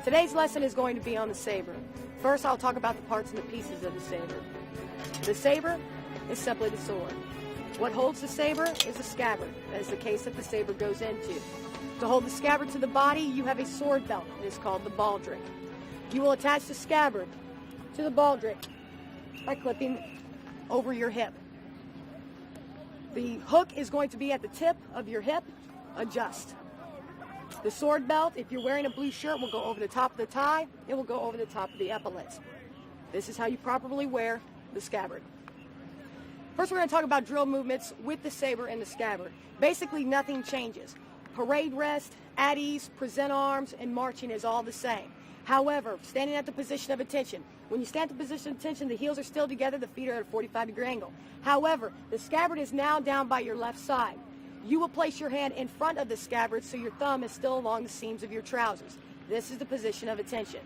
Today's lesson is going to be on the saber. First, I'll talk about the parts and the pieces of the saber. The saber is simply the sword. What holds the saber is the scabbard. That is the case that the saber goes into. To hold the scabbard to the body, you have a sword belt. It is called the baldric. You will attach the scabbard to the baldric by clipping over your hip. The hook is going to be at the tip of your hip. Adjust. The sword belt, if you're wearing a blue shirt, will go over the top of the tie. It will go over the top of the epaulets. This is how you properly wear the scabbard. First, we're going to talk about drill movements with the saber and the scabbard. Basically, nothing changes. Parade rest, at ease, present arms, and marching is all the same. However, standing at the position of attention. When you stand at the position of attention, the heels are still together, the feet are at a 45-degree angle. However, the scabbard is now down by your left side. You will place your hand in front of the scabbard so your thumb is still along the seams of your trousers. This is the position of attention.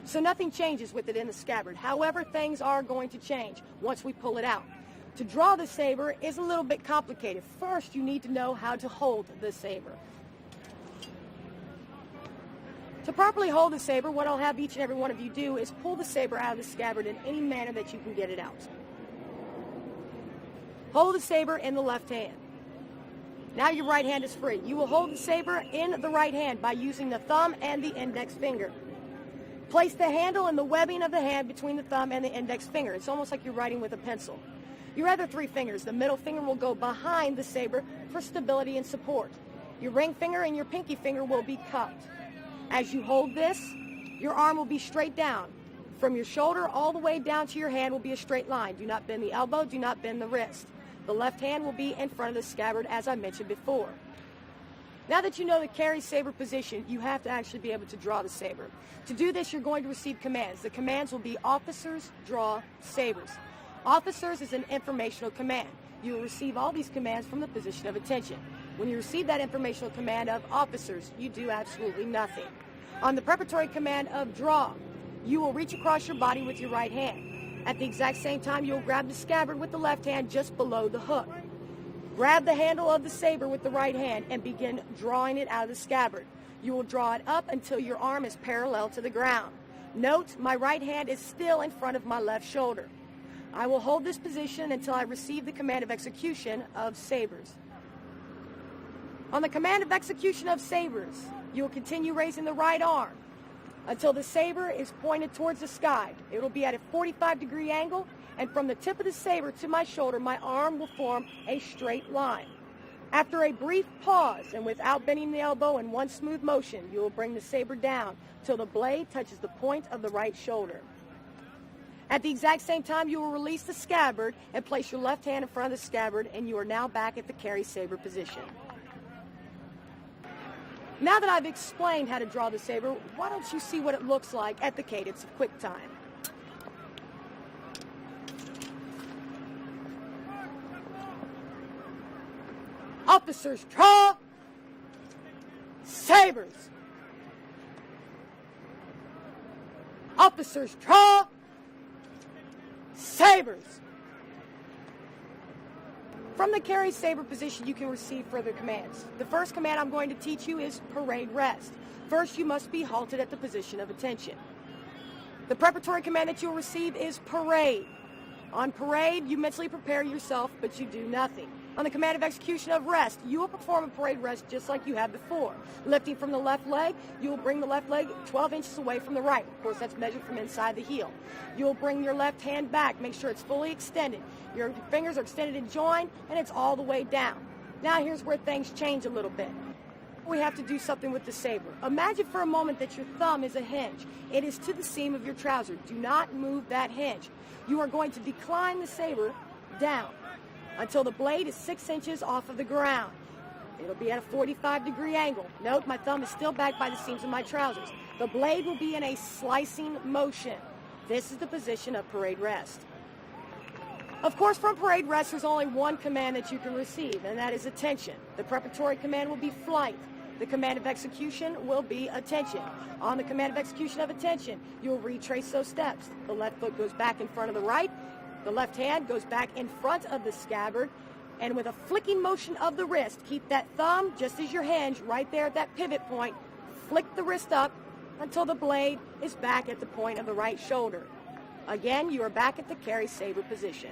So nothing changes with it in the scabbard. However, things are going to change once we pull it out. To draw the saber is a little bit complicated. First, you need to know how to hold the saber. To properly hold the saber, what I'll have each and every one of you do is pull the saber out of the scabbard in any manner that you can get it out. Hold the saber in the left hand. Now your right hand is free. You will hold the saber in the right hand by using the thumb and the index finger. Place the handle and the webbing of the hand between the thumb and the index finger. It's almost like you're writing with a pencil. Your other three fingers, the middle finger will go behind the saber for stability and support. Your ring finger and your pinky finger will be cupped. As you hold this, your arm will be straight down. From your shoulder all the way down to your hand will be a straight line. Do not bend the elbow, do not bend the wrist. The left hand will be in front of the scabbard, as I mentioned before. Now that you know the carry saber position, you have to actually be able to draw the saber. To do this, you're going to receive commands. The commands will be officers, draw, sabers. Officers is an informational command. You will receive all these commands from the position of attention. When you receive that informational command of officers, you do absolutely nothing. On the preparatory command of draw, you will reach across your body with your right hand. At the exact same time, you'll grab the scabbard with the left hand just below the hook. Grab the handle of the saber with the right hand and begin drawing it out of the scabbard. You will draw it up until your arm is parallel to the ground. Note, my right hand is still in front of my left shoulder. I will hold this position until I receive the command of execution of sabers. On the command of execution of sabers, you will continue raising the right arm until the saber is pointed towards the sky. It will be at a 45-degree angle, and from the tip of the saber to my shoulder, my arm will form a straight line. After a brief pause and without bending the elbow in one smooth motion, you will bring the saber down till the blade touches the point of the right shoulder. At the exact same time, you will release the scabbard and place your left hand in front of the scabbard, and you are now back at the carry saber position. Now that I've explained how to draw the saber, why don't you see what it looks like at the cadence of quick time? Officers, draw, sabers. Officers, draw, sabers. From the carry saber position, you can receive further commands. The first command I'm going to teach you is parade rest. First, you must be halted at the position of attention. The preparatory command that you'll receive is parade. On parade, you mentally prepare yourself, but you do nothing. On the command of execution of rest, you will perform a parade rest just like you have before. Lifting from the left leg, you will bring the left leg 12 inches away from the right. Of course, that's measured from inside the heel. You will bring your left hand back. Make sure it's fully extended. Your fingers are extended and joined, and it's all the way down. Now here's where things change a little bit. We have to do something with the saber. Imagine for a moment that your thumb is a hinge. It is to the seam of your trouser. Do not move that hinge. You are going to decline the saber down until the blade is 6 inches off of the ground. It'll be at a 45-degree angle. Note, my thumb is still back by the seams of my trousers. The blade will be in a slicing motion. This is the position of parade rest. Of course, from parade rest, there's only one command that you can receive, and that is attention. The preparatory command will be flight. The command of execution will be attention. On the command of execution of attention, you'll retrace those steps. The left foot goes back in front of the right. The left hand goes back in front of the scabbard. And with a flicking motion of the wrist, keep that thumb just as your hinge right there at that pivot point. Flick the wrist up until the blade is back at the point of the right shoulder. Again, you are back at the carry saber position.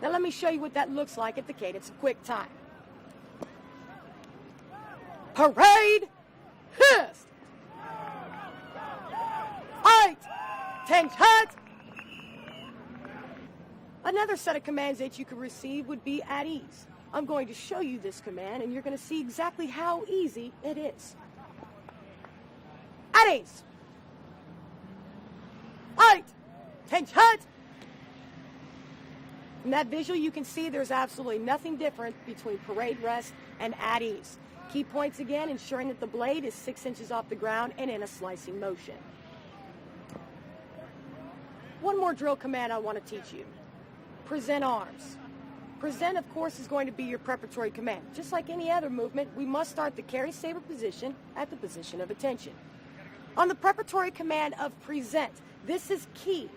Now let me show you what that looks like at the cadence of quick time. Parade, hist, fight, tense hat. Another set of commands that you can receive would be at ease. I'm going to show you this command, and you're going to see exactly how easy it is. At ease, fight, tense hat. From that visual, you can see there's absolutely nothing different between parade rest and at ease. Key points again, ensuring that the blade is 6 inches off the ground and in a slicing motion. One more drill command I want to teach you. Present arms. Present, of course, is going to be your preparatory command. Just like any other movement, we must start the carry saber position at the position of attention. On the preparatory command of present, this is key.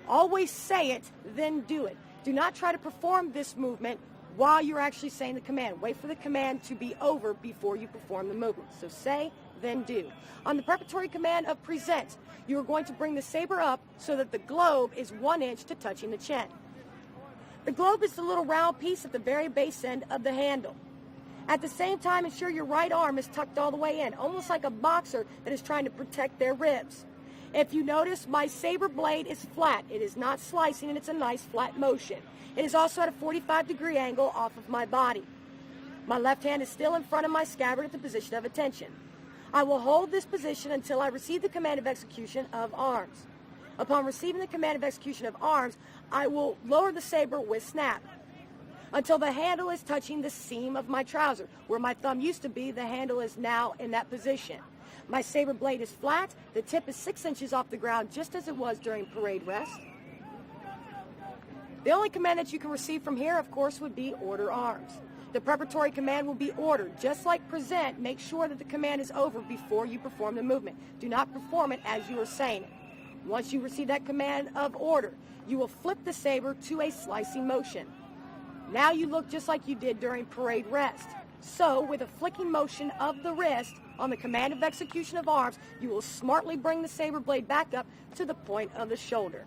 Always say it, then do it. Do not try to perform this movement while you're actually saying the command. Wait for the command to be over before you perform the movement. So say, then do. On the preparatory command of present, you are going to bring the saber up so that the globe is 1 inch to touching the chin. The globe is the little round piece at the very base end of the handle. At the same time, ensure your right arm is tucked all the way in, almost like a boxer that is trying to protect their ribs. If you notice, my saber blade is flat. It is not slicing, and it's a nice flat motion. It is also at a 45-degree angle off of my body. My left hand is still in front of my scabbard at the position of attention. I will hold this position until I receive the command of execution of arms. Upon receiving the command of execution of arms, I will lower the saber with snap until the handle is touching the seam of my trouser. Where my thumb used to be, the handle is now in that position. My saber blade is flat. The tip is 6 inches off the ground, just as it was during parade rest. The only command that you can receive from here, of course, would be order arms. The preparatory command will be ordered. Just like present, make sure that the command is over before you perform the movement. Do not perform it as you are saying it. Once you receive that command of order, you will flip the saber to a slicing motion. Now you look just like you did during parade rest. So, with a flicking motion of the wrist on the command of execution of arms, you will smartly bring the saber blade back up to the point of the shoulder.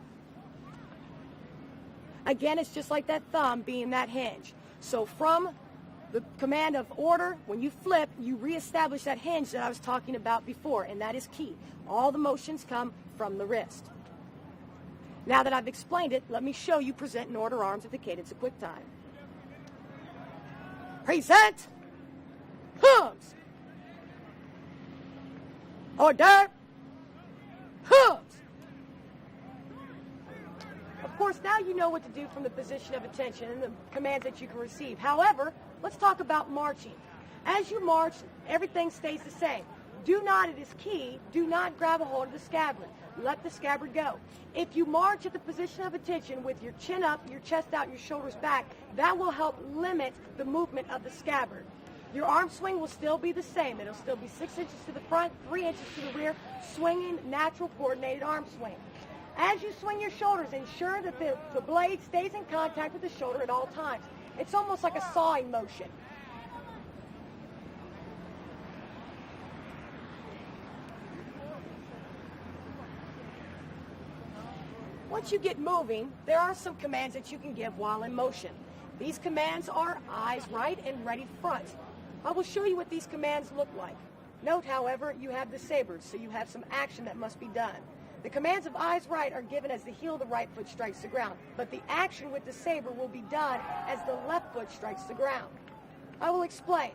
Again, it's just like that thumb being that hinge. So from the command of order, when you flip, you reestablish that hinge that I was talking about before, and that is key. All the motions come from the wrist. Now that I've explained it, let me show you present and order arms at the cadence of quick time. Present, hooves, order, hooves. Of course, now you know what to do from the position of attention and the commands that you can receive. However, let's talk about marching. As you march, everything stays the same. Do not, it is key, do not grab a hold of the scabbard. Let the scabbard go. If you march at the position of attention with your chin up, your chest out, and your shoulders back, that will help limit the movement of the scabbard. Your arm swing will still be the same. It'll still be 6 inches to the front, 3 inches to the rear, swinging natural coordinated arm swing. As you swing your shoulders, ensure that the blade stays in contact with the shoulder at all times. It's almost like a sawing motion. Once you get moving, there are some commands that you can give while in motion. These commands are eyes right and ready front. I will show you what these commands look like. Note, however, you have the sabers, so you have some action that must be done. The commands of eyes right are given as the heel of the right foot strikes the ground, but the action with the saber will be done as the left foot strikes the ground. I will explain.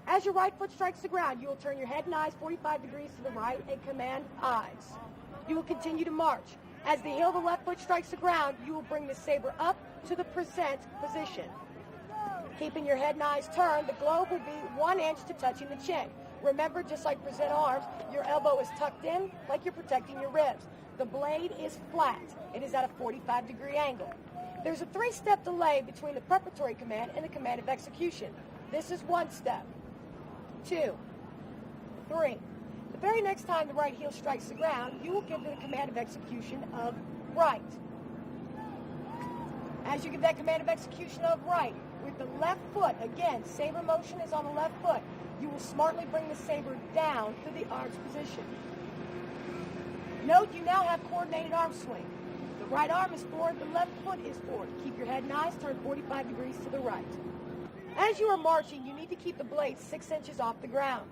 As your right foot strikes the ground, you will turn your head and eyes 45 degrees to the right and command eyes. You will continue to march. As the heel of the left foot strikes the ground, you will bring the saber up to the present position. Keeping your head and eyes turned, the globe will be 1 inch to touching the chin. Remember, just like present arms, your elbow is tucked in like you're protecting your ribs. The blade is flat. It is at a 45-degree angle. There's a 3-step delay between the preparatory command and the command of execution. This is 1 step, 2, 3. The very next time the right heel strikes the ground, you will give the command of execution of right. As you give that command of execution of right, with the left foot, again, saber motion is on the left foot, you will smartly bring the saber down to the arch position. Note you now have coordinated arm swing. The right arm is forward, the left foot is forward. Keep your head and eyes turned 45 degrees to the right. As you are marching, you need to keep the blade 6 inches off the ground.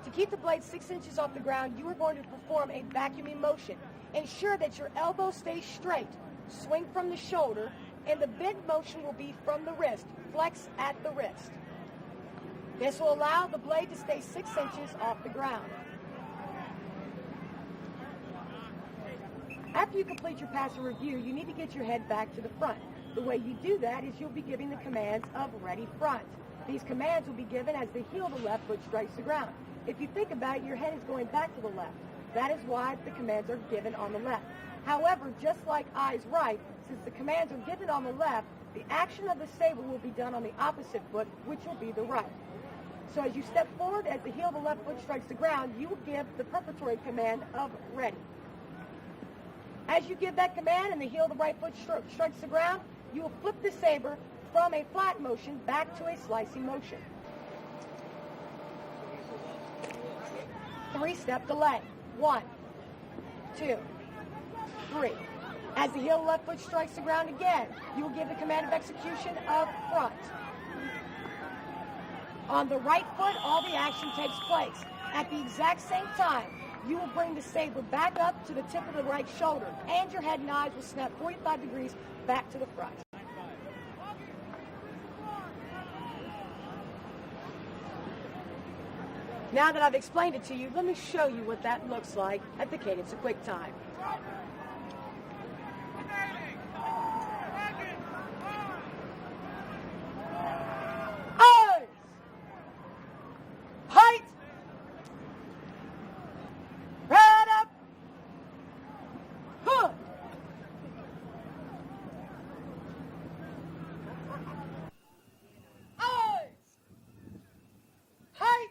To keep the blade 6 inches off the ground, you are going to perform a vacuuming motion. Ensure that your elbow stays straight. Swing from the shoulder, and the bend motion will be from the wrist. Flex at the wrist. This will allow the blade to stay 6 inches off the ground. After you complete your pass and review, you need to get your head back to the front. The way you do that is you'll be giving the commands of ready front. These commands will be given as the heel of the left foot strikes the ground. If you think about it, your head is going back to the left. That is why the commands are given on the left. However, just like eyes right, since the commands are given on the left, the action of the saber will be done on the opposite foot, which will be the right. So as you step forward, as the heel of the left foot strikes the ground, you will give the preparatory command of ready. As you give that command and the heel of the right foot strikes the ground, you will flip the saber from a flat motion back to a slicing motion. 3-step delay. 1, 2, 3. As the heel of the left foot strikes the ground again, you will give the command of execution of front. On the right foot, all the action takes place. At the exact same time, you will bring the saber back up to the tip of the right shoulder, and your head and eyes will snap 45 degrees back to the front. Now that I've explained it to you, let me show you what that looks like at the cadence of quick time. Eyes! Height! Right up! Hook! Eyes! Height!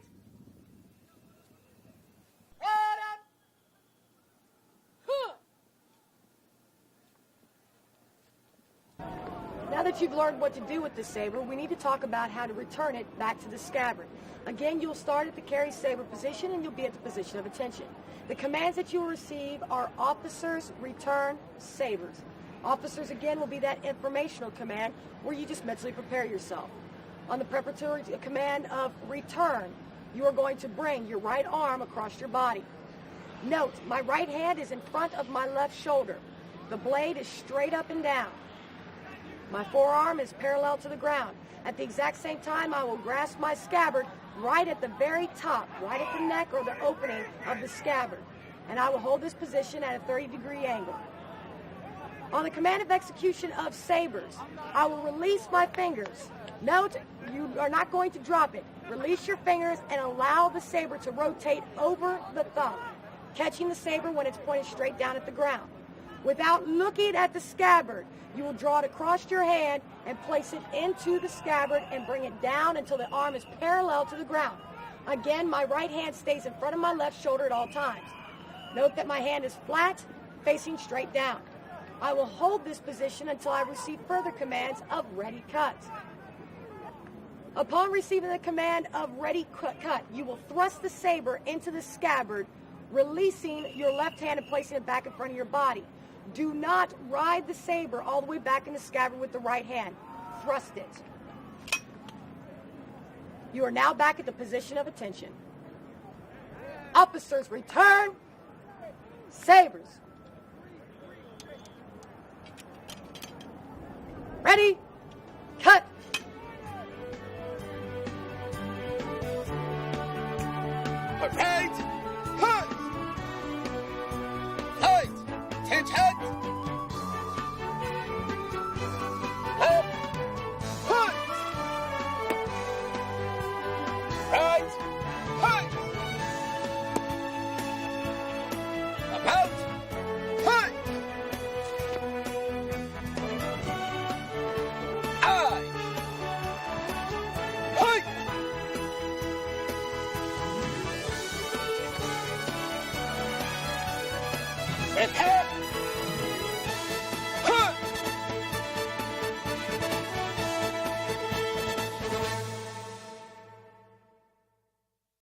Now that you've learned what to do with the saber, we need to talk about how to return it back to the scabbard. Again, you'll start at the carry saber position and you'll be at the position of attention. The commands that you will receive are officers, return, sabers. Officers, again, will be that informational command where you just mentally prepare yourself. On the preparatory command of return, you are going to bring your right arm across your body. Note, my right hand is in front of my left shoulder. The blade is straight up and down. My forearm is parallel to the ground. At the exact same time, I will grasp my scabbard right at the very top, right at the neck or the opening of the scabbard. And I will hold this position at a 30-degree angle. On the command of execution of sabers, I will release my fingers. Note, you are not going to drop it. Release your fingers and allow the saber to rotate over the thumb, catching the saber when it's pointed straight down at the ground. Without looking at the scabbard, you will draw it across your hand and place it into the scabbard and bring it down until the arm is parallel to the ground. Again, my right hand stays in front of my left shoulder at all times. Note that my hand is flat, facing straight down. I will hold this position until I receive further commands of ready cut. Upon receiving the command of ready cut, you will thrust the saber into the scabbard, releasing your left hand and placing it back in front of your body. Do not ride the saber all the way back in the scabbard with the right hand. Thrust it. You are now back at the position of attention. Officers return. Sabers. Ready?